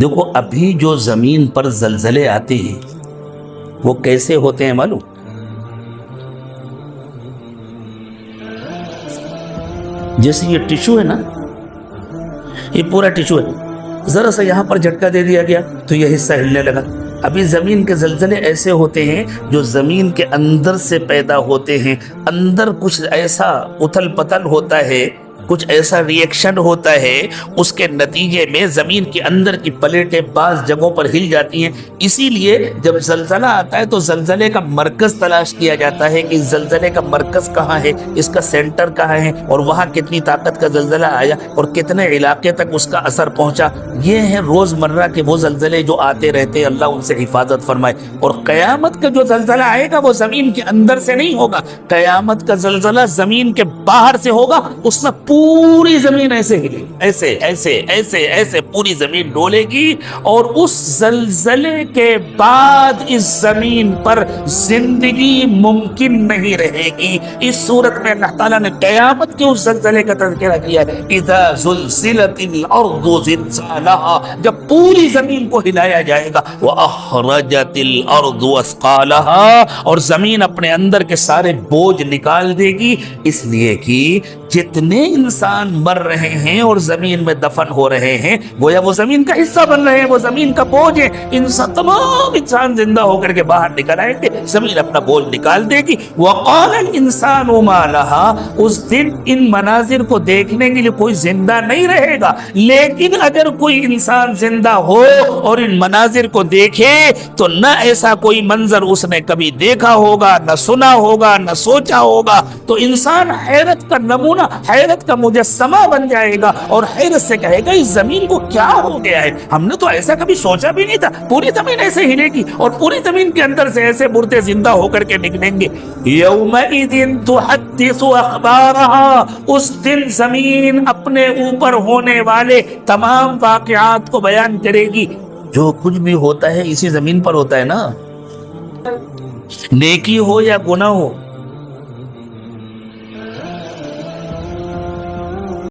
دیکھو ابھی جو زمین پر زلزلے آتے ہیں وہ کیسے ہوتے ہیں معلوم؟ جیسے یہ ٹشو ہے نا، یہ پورا ٹشو ہے، ذرا سا یہاں پر جھٹکا دے دیا گیا تو یہ حصہ ہلنے لگا۔ ابھی زمین کے زلزلے ایسے ہوتے ہیں جو زمین کے اندر سے پیدا ہوتے ہیں، اندر کچھ ایسا اتھل پتل ہوتا ہے، کچھ ایسا ری ایکشن ہوتا ہے، اس کے نتیجے میں زمین کے اندر کی پلیٹیں بعض جگہوں پر ہل جاتی ہیں۔ اسی لیے جب زلزلہ آتا ہے تو زلزلے کا مرکز تلاش کیا جاتا ہے کہ اس زلزلے کا مرکز کہاں ہے، اس کا سینٹر کہاں ہے، اور وہاں کتنی طاقت کا زلزلہ آیا اور کتنے علاقے تک اس کا اثر پہنچا۔ یہ ہے روزمرہ کے وہ زلزلے جو آتے رہتے ہیں، اللہ ان سے حفاظت فرمائے۔ اور قیامت کا جو زلزلہ آئے گا وہ زمین کے اندر سے نہیں ہوگا، قیامت کا زلزلہ زمین کے باہر سے ہوگا۔ اس میں پوری زمین ایسے ہلے، ایسے ایسے ایسے ایسے پوری زمین ڈولے گی، اور اس زلزلے کے بعد اس زمین پر زندگی ممکن نہیں رہے گی۔ اس صورت میں اللہ تعالیٰ نے قیامت کے اس زلزلے کا تذکرہ کیا ہے، اذا زلزلت الارض زلزالها، جب پوری زمین کو ہلایا جائے گا، واخرجت الارض اثقالها، اور زمین اپنے اندر کے سارے بوجھ نکال دے گی، اس لیے کہ جتنے انسان مر رہے ہیں اور زمین میں دفن ہو رہے ہیں گویا وہ زمین کا حصہ بن رہے ہیں، وہ زمین کا بوجھ ہے۔ تمام انسان زندہ ہو کر کے باہر نکل آئیں گے، زمین اپنا بوجھ نکال دے گی۔ وقال الانسان ما لها، اس دن ان مناظر کو دیکھنے کے لیے کوئی زندہ نہیں رہے گا، لیکن اگر کوئی انسان زندہ ہو اور ان مناظر کو دیکھے تو نہ ایسا کوئی منظر اس نے کبھی دیکھا ہوگا، نہ سنا ہوگا، نہ سوچا ہوگا، تو انسان حیرت کا نمونہ، حیرت کا مجسمہ بن جائے گا اور حیرت سے کہے گا اس زمین کو کیا ہو گیا ہے، ہم نے تو ایسا کبھی سوچا بھی نہیں تھا۔ پوری زمین ایسے ہلے گی اور پوری زمین کے اندر سے ایسے مردے زندہ ہو کر کے نکلیں گے۔ یومئذ تحدث اخبارها، اس دن زمین اپنے اوپر ہونے والے تمام واقعات کو بیان کرے گی۔ جو کچھ بھی ہوتا ہے اسی زمین پر ہوتا ہے نا، نیکی ہو یا گناہ ہو،